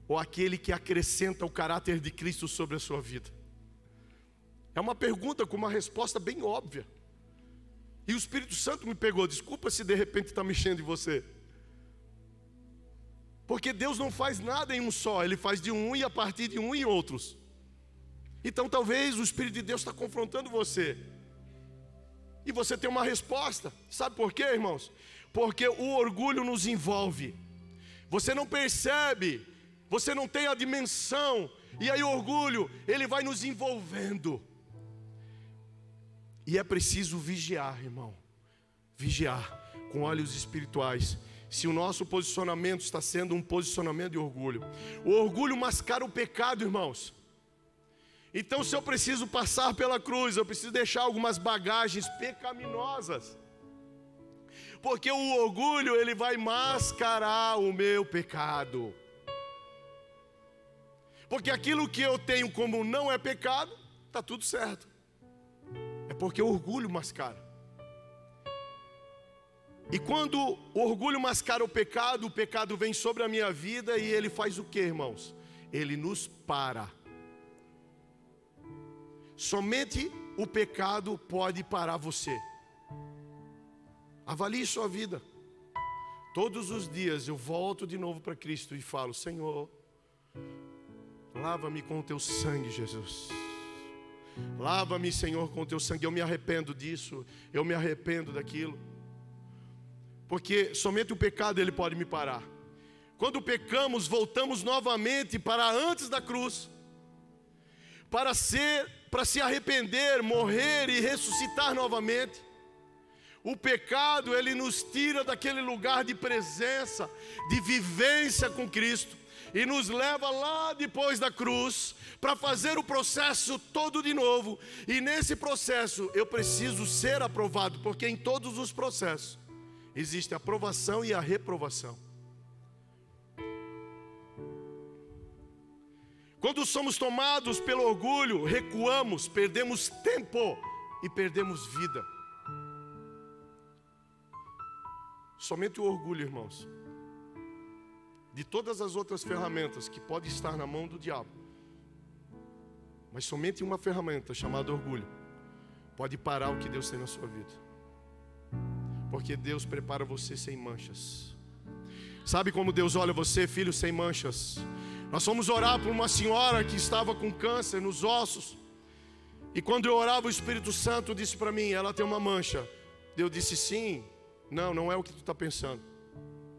Ou aquele que acrescenta o caráter de Cristo sobre a sua vida? É uma pergunta com uma resposta bem óbvia. E o Espírito Santo me pegou. Desculpa se de repente está mexendo em você. Porque Deus não faz nada em um só. Ele faz de um e a partir de um em outros. Então talvez o Espírito de Deus está confrontando você. E você tem uma resposta. Sabe por quê, irmãos? Porque o orgulho nos envolve. Você não percebe. Você não tem a dimensão. E aí o orgulho, ele vai nos envolvendo. E é preciso vigiar, irmão. Vigiar com olhos espirituais. Se o nosso posicionamento está sendo um posicionamento de orgulho. O orgulho mascara o pecado, irmãos. Então se eu preciso passar pela cruz, eu preciso deixar algumas bagagens pecaminosas. Porque o orgulho, ele vai mascarar o meu pecado. Porque aquilo que eu tenho como não é pecado, está tudo certo. É porque o orgulho mascara. E quando o orgulho mascara o pecado vem sobre a minha vida e ele faz o que, irmãos? Ele nos para. Somente o pecado pode parar você. Avalie sua vida. Todos os dias eu volto de novo para Cristo e falo: Senhor, lava-me com o teu sangue, Jesus. Lava-me, Senhor, com o teu sangue. Eu me arrependo disso, eu me arrependo daquilo. Porque somente o pecado ele pode me parar. quando pecamos, voltamos novamente para antes da cruz, para se arrepender, morrer e ressuscitar novamente. O pecado, ele nos tira daquele lugar de presença, de vivência com Cristo, e nos leva lá depois da cruz, para fazer o processo todo de novo. E nesse processo eu preciso ser aprovado, porque em todos os processos existe a aprovação e a reprovação. Quando somos tomados pelo orgulho, recuamos, perdemos tempo e perdemos vida. Somente o orgulho, irmãos, de todas as outras ferramentas que pode estar na mão do diabo, mas somente uma ferramenta chamada orgulho pode parar o que Deus tem na sua vida. Porque Deus prepara você sem manchas. Sabe como Deus olha você, filho, sem manchas? Nós fomos orar por uma senhora que estava com câncer nos ossos. E quando eu orava, o Espírito Santo disse para mim: ela tem uma mancha. Eu disse: sim. Não é o que tu está pensando.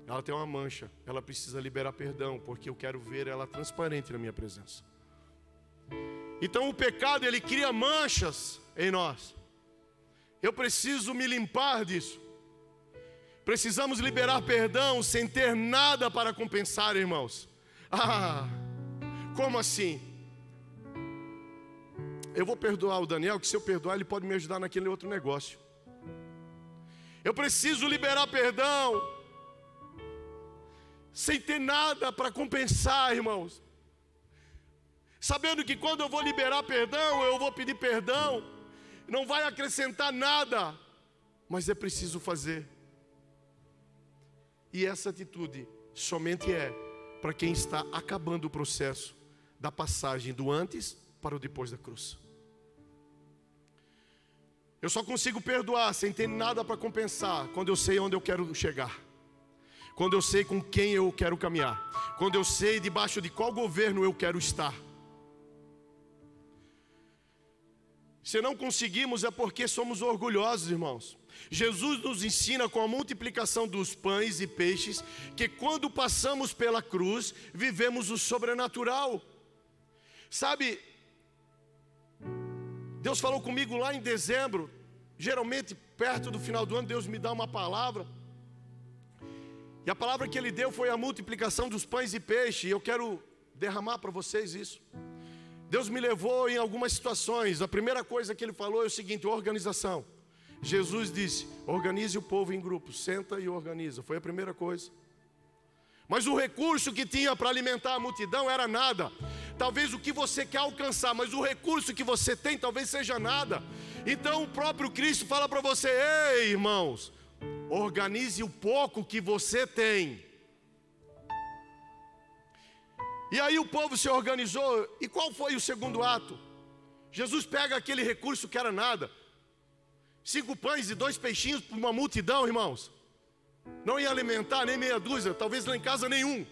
Ela tem uma mancha. Ela precisa liberar perdão, porque eu quero ver ela transparente na minha presença. Então o pecado, ele cria manchas em nós. Eu preciso me limpar disso. Precisamos liberar perdão sem ter nada para compensar, irmãos. Como assim? Eu vou perdoar o Daniel, que se eu perdoar ele pode me ajudar naquele outro negócio. Eu preciso liberar perdão sem ter nada para compensar, irmãos. Sabendo que quando eu vou liberar perdão, eu vou pedir perdão, não vai acrescentar nada, mas é preciso fazer. E essa atitude somente é para quem está acabando o processo da passagem do antes para o depois da cruz. Eu só consigo perdoar sem ter nada para compensar quando eu sei onde eu quero chegar, quando eu sei com quem eu quero caminhar, quando eu sei debaixo de qual governo eu quero estar. Se não conseguimos é porque somos orgulhosos, irmãos. Jesus nos ensina com a multiplicação dos pães e peixes que quando passamos pela cruz, vivemos o sobrenatural. Sabe, Deus falou comigo lá em dezembro. Geralmente perto do final do ano Deus me dá uma palavra. E a palavra que Ele deu foi a multiplicação dos pães e peixes. E eu quero derramar para vocês isso. Deus me levou em algumas situações. A primeira coisa que Ele falou é o seguinte: organização. Jesus disse: organize o povo em grupos, senta e organiza. Foi a primeira coisa. Mas o recurso que tinha para alimentar a multidão era nada. Talvez o que você quer alcançar, mas o recurso que você tem talvez seja nada. Então o próprio Cristo fala para você: ei, irmãos, organize o pouco que você tem. E aí o povo se organizou. E qual foi o segundo ato? Jesus pega aquele recurso que era nada, 5 pães e 2 peixinhos para uma multidão, irmãos. Não ia alimentar nem meia dúzia, talvez lá em casa nenhum.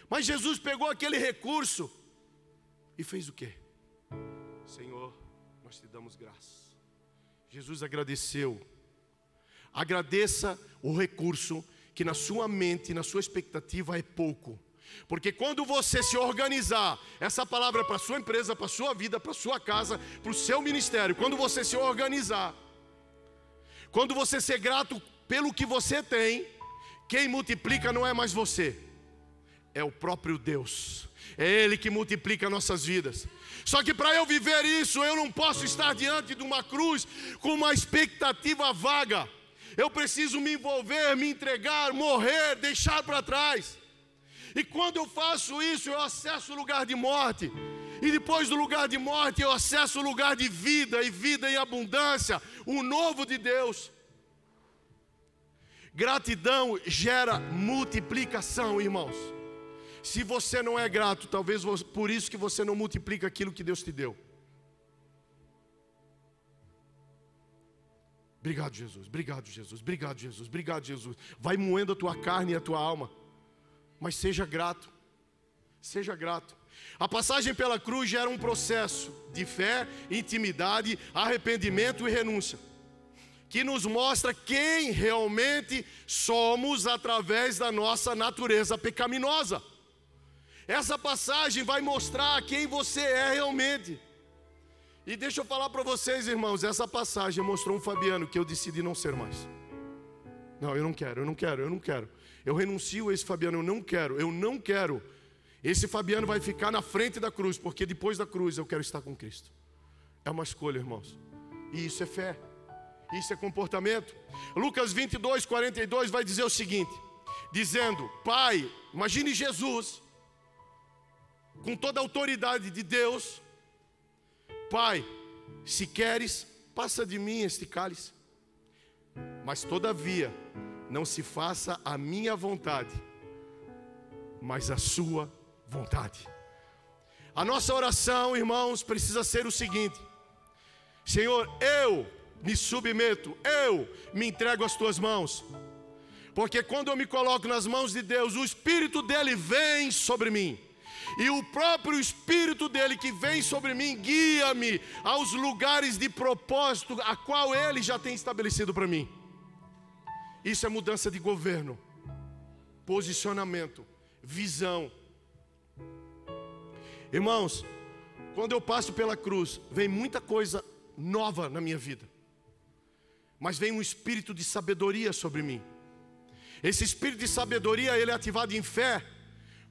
Mas Jesus pegou aquele recurso e fez o quê? Senhor, nós te damos graça. Jesus agradeceu. Agradeça o recurso que na sua mente, na sua expectativa é pouco. Porque quando você se organizar, essa palavra é para a sua empresa, para a sua vida, para a sua casa, para o seu ministério. Quando você se organizar, quando você ser grato pelo que você tem, quem multiplica não é mais você, é o próprio Deus. É Ele que multiplica nossas vidas. Só que para eu viver isso, eu não posso estar diante de uma cruz com uma expectativa vaga. Eu preciso me envolver, me entregar, morrer, deixar para trás. E quando eu faço isso, eu acesso o lugar de morte. E depois do lugar de morte, eu acesso o lugar de vida, e vida em abundância, o novo de Deus. Gratidão gera multiplicação, irmãos. Se você não é grato, talvez por isso que você não multiplica aquilo que Deus te deu. Obrigado, Jesus, obrigado, Jesus, obrigado, Jesus, obrigado, Jesus. Vai moendo a tua carne e a tua alma, mas seja grato, seja grato. A passagem pela cruz gera um processo de fé, intimidade, arrependimento e renúncia. que nos mostra quem realmente somos através da nossa natureza pecaminosa. Essa passagem vai mostrar quem você é realmente. E deixa eu falar para vocês, irmãos, essa passagem mostrou um Fabiano que eu decidi não ser mais. Não, eu não quero. Eu renuncio a esse Fabiano, eu não quero. Esse Fabiano vai ficar na frente da cruz, porque depois da cruz eu quero estar com Cristo. É uma escolha, irmãos. E isso é fé. Isso é comportamento. Lucas 22, 42 vai dizer o seguinte, dizendo: Pai, imagine Jesus, com toda a autoridade de Deus: Pai, se queres, passa de mim este cálice, mas todavia não se faça a minha vontade, mas a sua vontade. A nossa oração, irmãos, precisa ser o seguinte: Senhor, eu me submeto, eu me entrego às tuas mãos, porque quando eu me coloco nas mãos de Deus, o Espírito dele vem sobre mim, e o próprio Espírito dele que vem sobre mim guia-me aos lugares de propósito a qual ele já tem estabelecido para mim. Isso é mudança de governo, posicionamento, visão. Irmãos, quando eu passo pela cruz, vem muita coisa nova na minha vida, mas vem um espírito de sabedoria sobre mim. Esse espírito de sabedoria, ele é ativado em fé,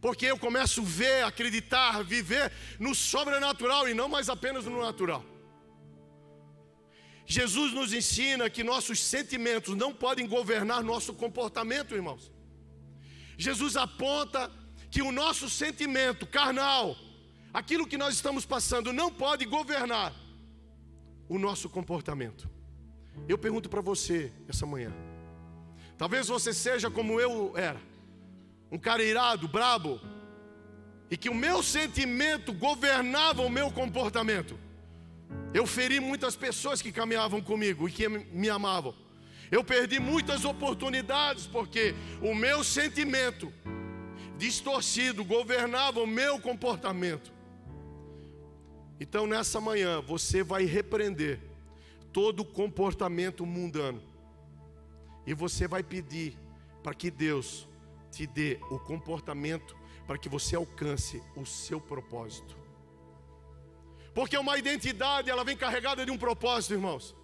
porque eu começo a ver, acreditar, viver no sobrenatural e não mais apenas no natural. Jesus nos ensina que nossos sentimentos não podem governar nosso comportamento, irmãos. Jesus aponta que o nosso sentimento carnal, aquilo que nós estamos passando, não pode governar o nosso comportamento. Eu pergunto para você essa manhã, talvez você seja como eu era, um cara irado, brabo, e que o meu sentimento governava o meu comportamento. Eu feri muitas pessoas que caminhavam comigo e que me amavam. Eu perdi muitas oportunidades porque o meu sentimento distorcido governava o meu comportamento. Então nessa manhã você vai repreender todo comportamento mundano, e você vai pedir para que Deus te dê o comportamento para que você alcance o seu propósito. Porque uma identidade, ela vem carregada de um propósito, irmãos.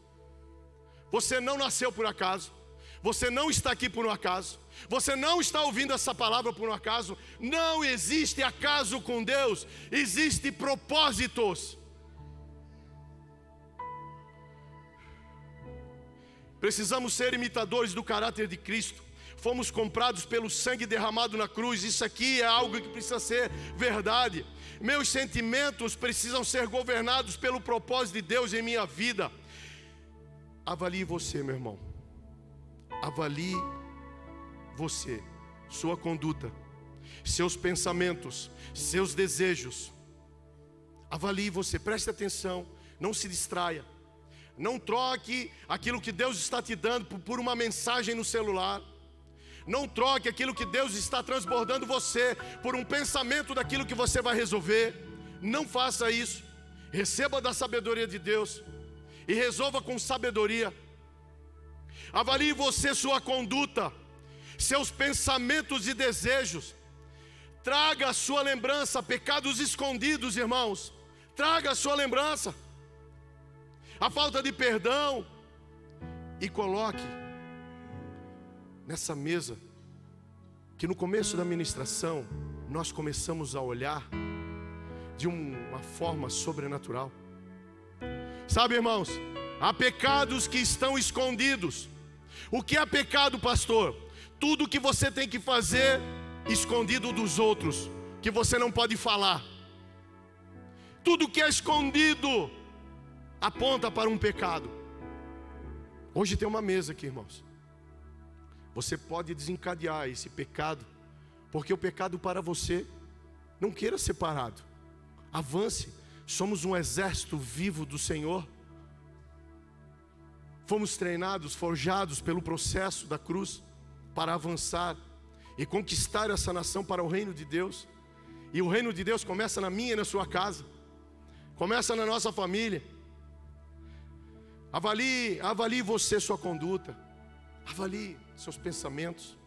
Você não nasceu por acaso, você não está aqui por um acaso, você não está ouvindo essa palavra por um acaso. Não existe acaso com Deus, existe propósitos. Precisamos ser imitadores do caráter de Cristo. Fomos comprados pelo sangue derramado na cruz. Isso aqui é algo que precisa ser verdade. Meus sentimentos precisam ser governados pelo propósito de Deus em minha vida. Avalie você, meu irmão. Avalie você, sua conduta, seus pensamentos, seus desejos. Avalie você, preste atenção, não se distraia. Não troque aquilo que Deus está te dando por uma mensagem no celular. Não troque aquilo que Deus está transbordando você por um pensamento daquilo que você vai resolver. Não faça isso. Receba da sabedoria de Deus e resolva com sabedoria. Avalie você, sua conduta, seus pensamentos e desejos. Traga a sua lembrança, pecados escondidos, irmãos. Traga a sua lembrança, a falta de perdão, e coloque nessa mesa que no começo da ministração nós começamos a olhar de uma forma sobrenatural. Sabe, irmãos, há pecados que estão escondidos. O que é pecado, pastor? Tudo que você tem que fazer escondido dos outros, que você não pode falar. Tudo que é escondido aponta para um pecado. Hoje tem uma mesa aqui, irmãos. Você pode desencadear esse pecado, porque o pecado para você, não queira ser parado. Avance. Somos um exército vivo do Senhor. Fomos treinados, forjados pelo processo da cruz para avançar e conquistar essa nação para o reino de Deus. E o reino de Deus começa na minha e na sua casa, começa na nossa família. Avalie você, sua conduta. Avalie seus pensamentos.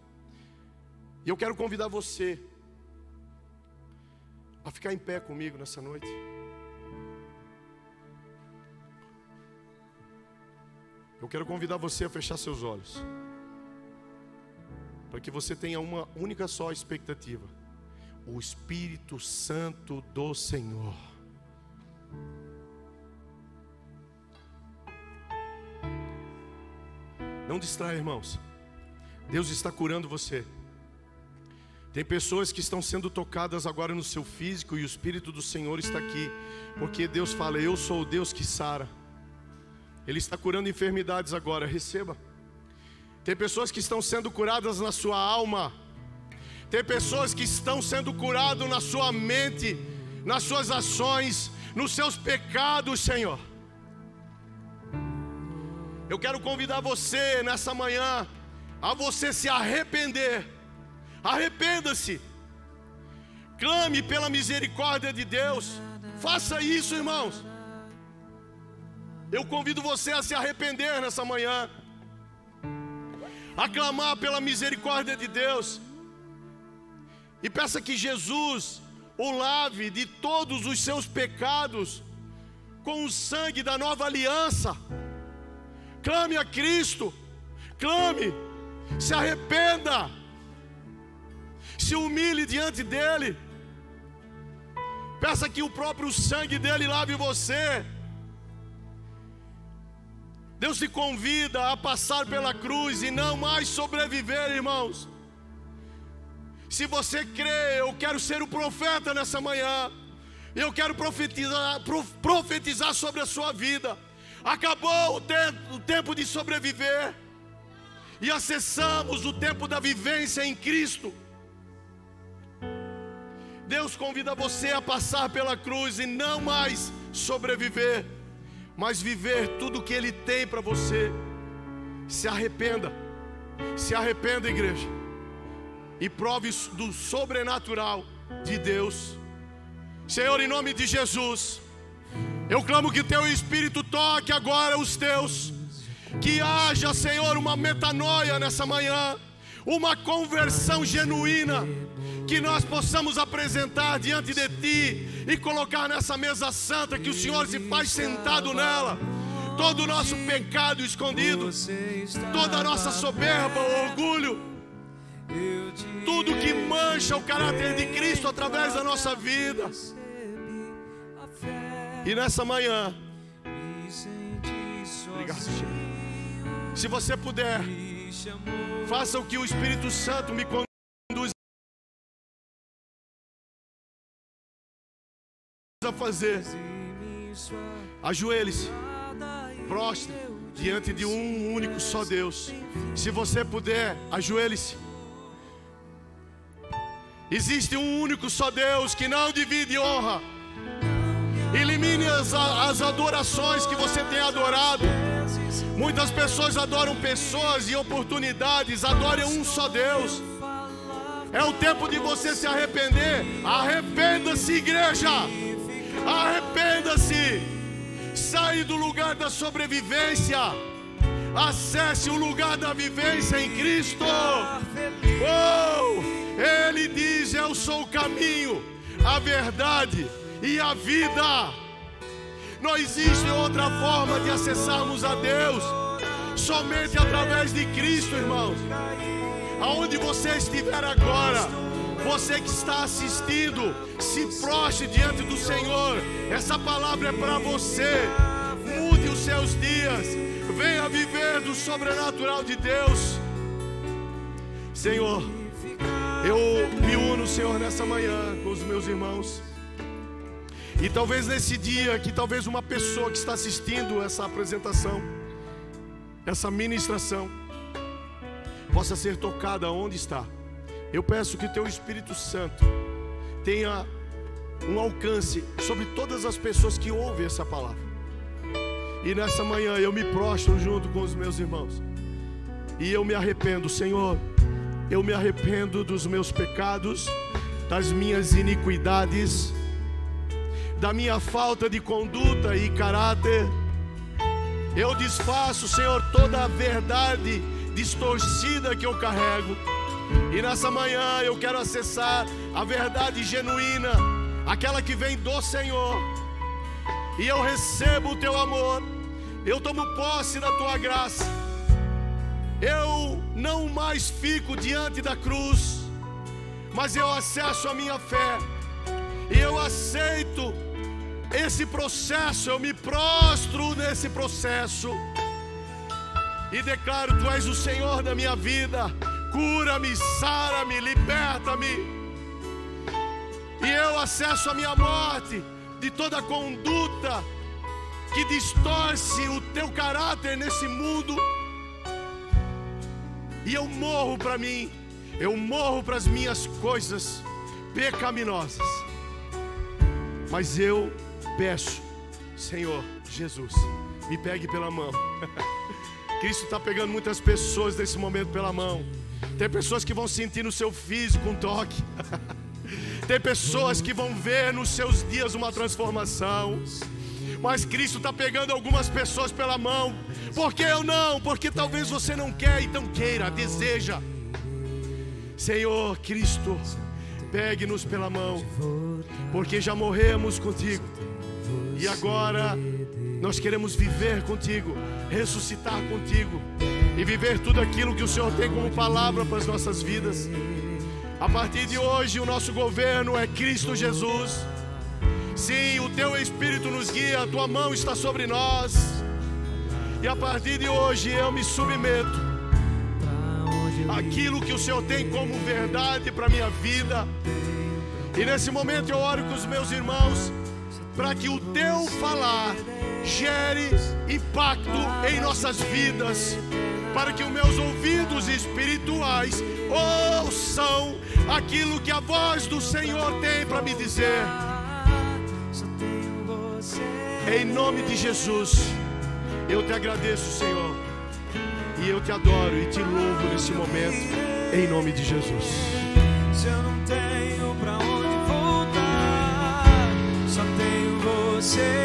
E eu quero convidar você a ficar em pé comigo nessa noite. Eu quero convidar você a fechar seus olhos, para que você tenha uma única só expectativa: o Espírito Santo do Senhor. Não distraia, irmãos. Deus está curando você. Tem pessoas que estão sendo tocadas agora no seu físico, e o Espírito do Senhor está aqui, porque Deus fala: eu sou o Deus que sara. Ele está curando enfermidades agora, receba. Tem pessoas que estão sendo curadas na sua alma. Tem pessoas que estão sendo curadas na sua mente, nas suas ações, nos seus pecados, Senhor. Eu quero convidar você nessa manhã a você se arrepender. Arrependa-se. Clame pela misericórdia de Deus. Faça isso, irmãos. Eu convido você a se arrepender nessa manhã, a clamar pela misericórdia de Deus, e peça que Jesus o lave de todos os seus pecados com o sangue da nova aliança. Clame a Cristo. Clame. Se arrependa. Se humilhe diante dEle. Peça que o próprio sangue dEle lave você. Deus te convida a passar pela cruz e não mais sobreviver, irmãos. Se você crê, eu quero ser o profeta nessa manhã. Eu quero profetizar sobre a sua vida. Acabou o tempo de sobreviver, e acessamos o tempo da vivência em Cristo. Deus convida você a passar pela cruz e não mais sobreviver, mas viver tudo o que Ele tem para você. Se arrependa. Se arrependa, igreja, e prove do sobrenatural de Deus. Senhor, em nome de Jesus, eu clamo que Teu Espírito toque agora os Teus. Que haja, Senhor, uma metanoia nessa manhã, uma conversão genuína, que nós possamos apresentar diante de Ti e colocar nessa mesa santa que o Senhor se faz sentado nela, todo o nosso pecado escondido, toda a nossa soberba, orgulho, tudo que mancha o caráter de Cristo através da nossa vida. E nessa manhã, obrigado, Senhor. Se você puder, faça o que o Espírito Santo me conduz a fazer. Ajoelhe-se, prostre diante de um único só Deus. Se você puder, ajoelhe-se. Existe um único só Deus que não divide honra. Elimine as adorações que você tem adorado. Muitas pessoas adoram pessoas e oportunidades. Adore um só Deus. É o tempo de você se arrepender. Arrependa-se, igreja. Arrependa-se. Sai do lugar da sobrevivência. Acesse o lugar da vivência em Cristo. Oh, Ele diz: eu sou o caminho, a verdade e a vida. Não existe outra forma de acessarmos a Deus, somente através de Cristo, irmãos. Aonde você estiver agora, você que está assistindo, se prostre diante do Senhor. Essa palavra é para você. Mude os seus dias, venha viver do sobrenatural de Deus. Senhor, eu me uno, Senhor, nessa manhã com os meus irmãos. E talvez nesse dia, que talvez uma pessoa que está assistindo essa apresentação, essa ministração, possa ser tocada onde está. Eu peço que o Teu Espírito Santo tenha um alcance sobre todas as pessoas que ouvem essa palavra. E nessa manhã eu me prostro junto com os meus irmãos, e eu me arrependo, Senhor. Eu me arrependo dos meus pecados, das minhas da minha falta de conduta e caráter. Eu desfaço, Senhor, toda a verdade distorcida que eu carrego. E nessa manhã eu quero acessar a verdade genuína, aquela que vem do Senhor. E eu recebo o teu amor, eu tomo posse da tua graça. Eu não mais fico diante da cruz, mas eu acesso a minha fé. E eu aceito esse processo, eu me prostro nesse processo e declaro: tu és o Senhor da minha vida. Cura-me, sara-me, liberta-me. E eu acesso a minha morte de toda conduta que distorce o teu caráter nesse mundo. E eu morro para mim, eu morro para as minhas coisas pecaminosas. Mas eu peço, Senhor Jesus, me pegue pela mão. Cristo está pegando muitas pessoas nesse momento pela mão. Tem pessoas que vão sentir no seu físico um toque. Tem pessoas que vão ver nos seus dias uma transformação. Mas Cristo está pegando algumas pessoas pela mão. Por que eu não? Porque talvez você não quer, então queira, deseja. Senhor Cristo, pegue-nos pela mão, porque já morremos contigo e agora nós queremos viver contigo, ressuscitar contigo e viver tudo aquilo que o Senhor tem como palavra para as nossas vidas. A partir de hoje o nosso governo é Cristo Jesus. Sim, o teu Espírito nos guia, a tua mão está sobre nós. E a partir de hoje eu me submeto àquilo que o Senhor tem como verdade para a minha vida. E nesse momento eu oro com os meus irmãos para que o teu falar gere impacto em nossas vidas, para que os meus ouvidos espirituais ouçam aquilo que a voz do Senhor tem para me dizer. Em nome de Jesus, eu te agradeço, Senhor, e eu te adoro e te louvo nesse momento, em nome de Jesus.
Se eu não tenho pra onde voltar, só tenho você.